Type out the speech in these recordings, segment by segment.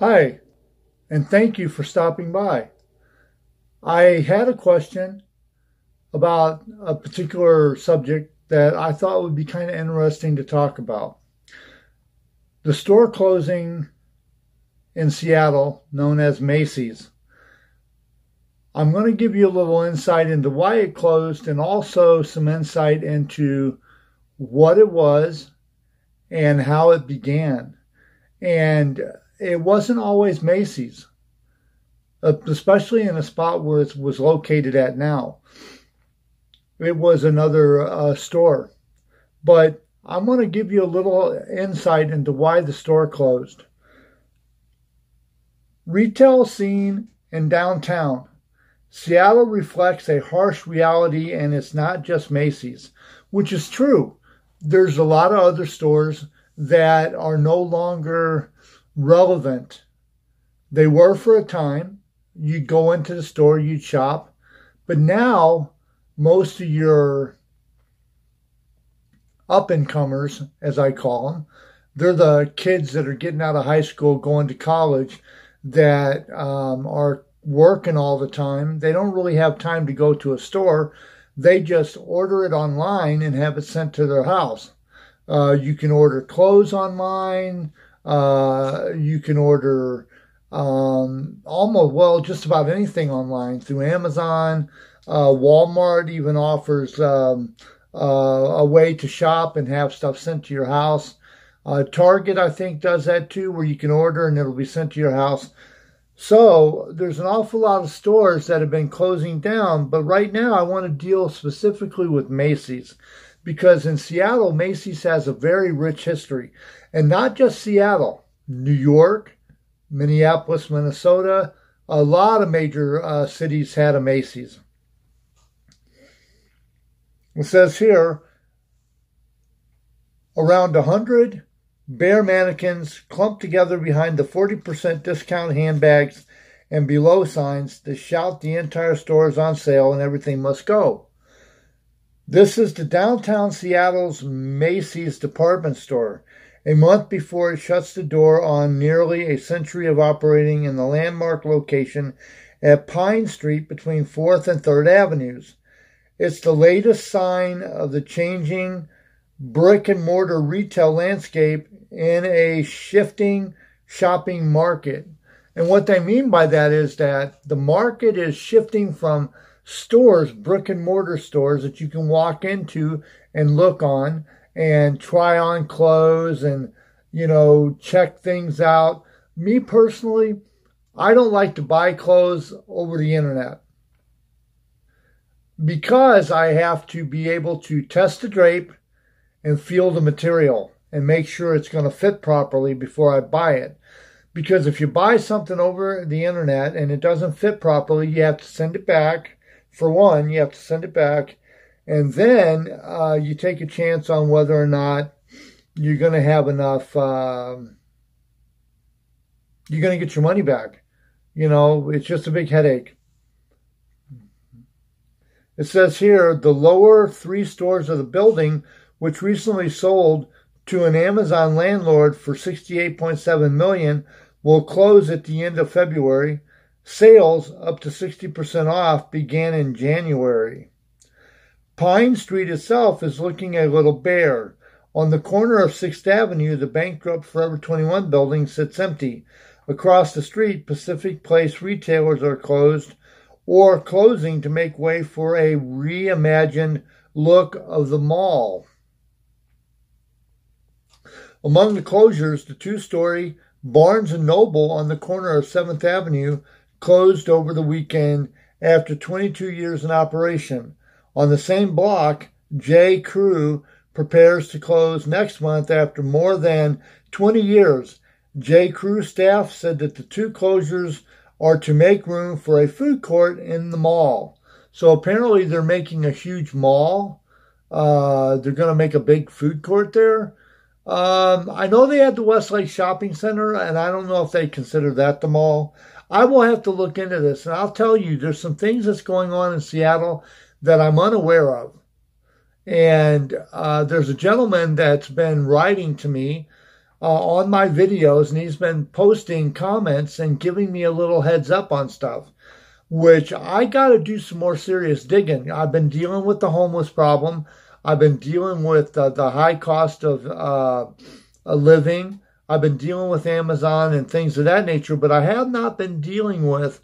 Hi, and thank you for stopping by. I had a question about a particular subject that I thought would be kind of interesting to talk about. The store closing in Seattle, known as Macy's. I'm going to give you a little insight into why it closed and also some insight into what it was and how it began. And it wasn't always Macy's, especially in the spot where it was located at now. It was another store. But I'm going to give you a little insight into why the store closed. Retail scene in downtown. Seattle reflects a harsh reality, and it's not just Macy's, which is true. There's a lot of other stores that are no longer relevant. They were for a time. You'd go into the store, you'd shop. But now, most of your up-and-comers, as I call them, they're the kids that are getting out of high school, going to college, that are working all the time. They don't really have time to go to a store. They just order it online and have it sent to their house. You can order clothes online. You can order just about anything online through Amazon. Walmart even offers a way to shop and have stuff sent to your house. Target, I think, does that too, where you can order and it'll be sent to your house. So there's an awful lot of stores that have been closing down, but right now I want to deal specifically with Macy's, because in Seattle, Macy's has a very rich history. And not just Seattle, New York, Minneapolis, Minnesota, a lot of major cities had a Macy's. It says here, around 100 bare mannequins clumped together behind the 40% discount handbags and below signs that shout the entire store is on sale and everything must go. This is the downtown Seattle's Macy's department store, a month before it shuts the door on nearly a century of operating in the landmark location at Pine Street between 4th and 3rd Avenues. It's the latest sign of the changing brick-and-mortar retail landscape in a shifting shopping market. And what they mean by that is that the market is shifting from stores, brick-and-mortar stores that you can walk into and look on and try on clothes and, check things out. Me personally, I don't like to buy clothes over the internet because I have to be able to test the drape and feel the material and make sure it's going to fit properly before I buy it. Because if you buy something over the internet and it doesn't fit properly, you have to send it back. For one, you have to send it back. And then you take a chance on whether or not you're going to have enough, you're going to get your money back. It's just a big headache. It says here, the lower 3 stores of the building, which recently sold to an Amazon landlord for $68.7 million, will close at the end of February. Sales, up to 60% off, began in January. Pine Street itself is looking a little bare. On the corner of 6th Avenue, the bankrupt Forever 21 building sits empty. Across the street, Pacific Place retailers are closed or closing to make way for a reimagined look of the mall. Among the closures, the 2-story Barnes & Noble on the corner of 7th Avenue closed over the weekend after 22 years in operation. On the same block, J. Crew prepares to close next month after more than 20 years. J. Crew staff said that the 2 closures are to make room for a food court in the mall. So apparently they're making a huge mall. They're going to make a big food court there. I know they had the Westlake Shopping Center, and I don't know if they consider that the mall. I will have to look into this, and I'll tell you, there's some things that's going on in Seattle that I'm unaware of. And there's a gentleman that's been writing to me on my videos, and he's been posting comments and giving me a little heads up on stuff, which I got to do some more serious digging. I've been dealing with the homeless problem. I've been dealing with the high cost of living. I've been dealing with Amazon and things of that nature, but I have not been dealing with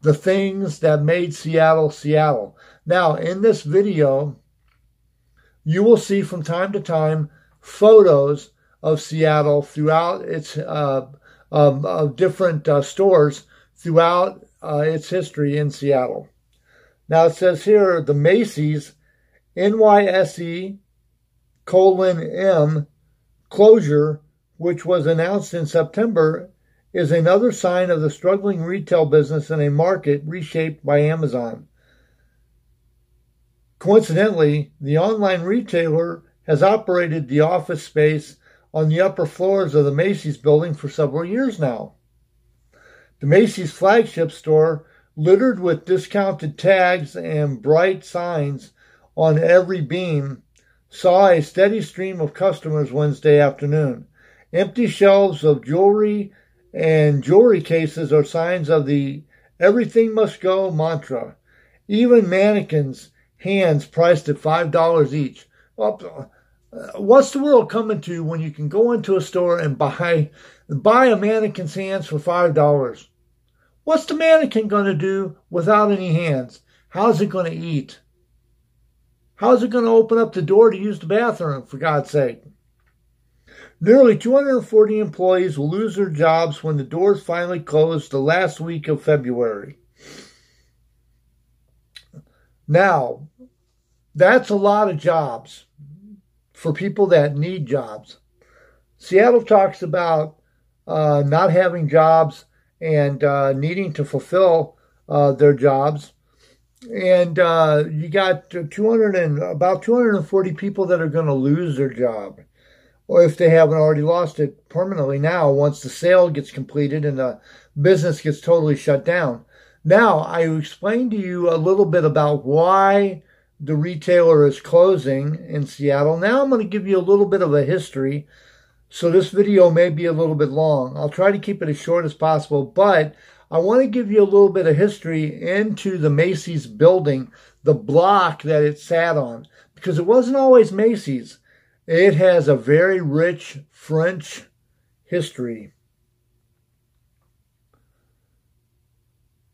the things that made Seattle, Seattle. Now, in this video, you will see from time to time photos of Seattle throughout its different stores throughout its history in Seattle. Now, it says here, the Macy's NYSE:(M) closure, which was announced in September, is another sign of the struggling retail business in a market reshaped by Amazon. Coincidentally, the online retailer has operated the office space on the upper floors of the Macy's building for several years now. The Macy's flagship store, littered with discounted tags and bright signs on every beam, saw a steady stream of customers Wednesday afternoon. Empty shelves of jewelry and jewelry cases are signs of the "everything must go" mantra. Even mannequins' hands priced at $5 each. What's the world coming to when you can go into a store and buy a mannequin's hands for $5? What's the mannequin going to do without any hands? How's it going to eat? How's it going to open up the door to use the bathroom, for God's sake? Nearly 240 employees will lose their jobs when the doors finally close the last week of February. Now, that's a lot of jobs for people that need jobs. Seattle talks about not having jobs and needing to fulfill their jobs. And you got about 240 people that are going to lose their job, or if they haven't already lost it permanently now, once the sale gets completed and the business gets totally shut down. Now, I explained to you a little bit about why the retailer is closing in Seattle. Now I'm going to give you a little bit of a history. So this video may be a little bit long. I'll try to keep it as short as possible, but I want to give you a little bit of history into the Macy's building, the block that it sat on, because it wasn't always Macy's. It has a very rich French history.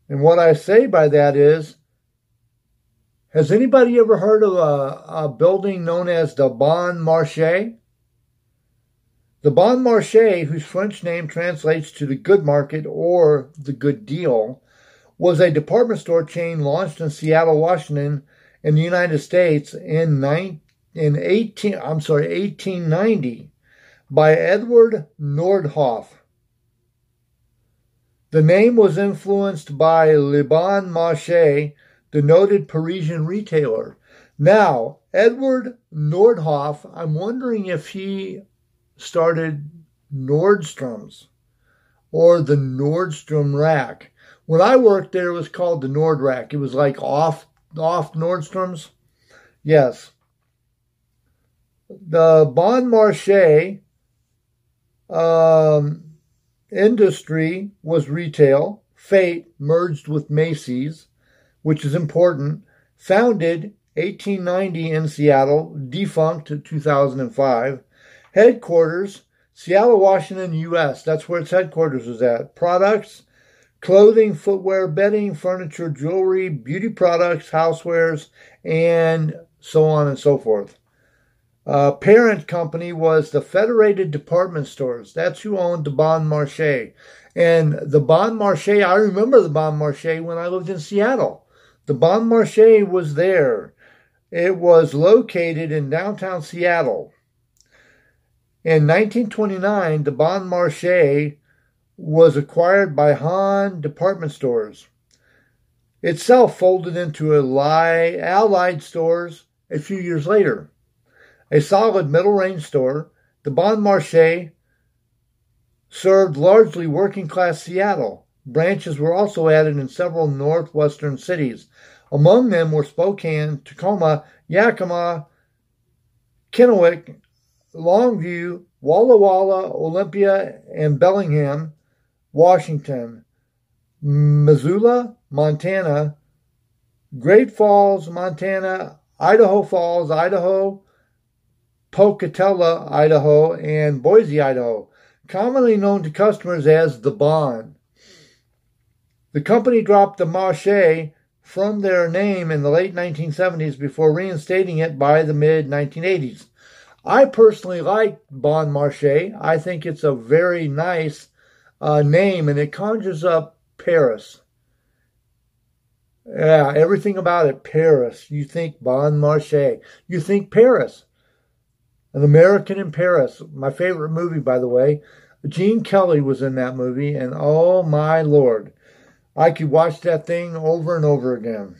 And what I say by that is, has anybody ever heard of a building known as the Bon Marche? The Bon Marche, whose French name translates to the good market or the good deal, was a department store chain launched in Seattle, Washington, in the United States in 1890 by Edward Nordhoff. The name was influenced by Le Bon Marche, the noted Parisian retailer. Now, Edward Nordhoff, I'm wondering if he started Nordstrom's or the Nordstrom Rack. When I worked there, it was called the Nord Rack. It was like off Nordstrom's. Yes. The Bon Marche industry was retail. Fate merged with Macy's, which is important. Founded 1890 in Seattle, defunct 2005. Headquarters, Seattle, Washington, U.S. That's where its headquarters is at. Products, clothing, footwear, bedding, furniture, jewelry, beauty products, housewares, and so on and so forth. Parent company was the Federated Department Stores. That's who owned the Bon Marche. And the Bon Marche, I remember the Bon Marche when I lived in Seattle. The Bon Marche was there. It was located in downtown Seattle. In 1929, the Bon Marche was acquired by Han Department Stores. Itself folded into Allied Stores a few years later. A solid middle-range store, the Bon Marche served largely working-class Seattle. Branches were also added in several northwestern cities. Among them were Spokane, Tacoma, Yakima, Kennewick, Longview, Walla Walla, Olympia, and Bellingham, Washington. Missoula, Montana. Great Falls, Montana. Idaho Falls, Idaho. Pocatello, Idaho, and Boise, Idaho, commonly known to customers as the Bon. The company dropped the Marche from their name in the late 1970s before reinstating it by the mid-1980s. I personally like Bon Marche. I think it's a very nice name, and it conjures up Paris. Yeah, everything about it, Paris. You think Bon Marche. You think Paris. An American in Paris. My favorite movie, by the way. Gene Kelly was in that movie, and oh my Lord. I could watch that thing over and over again.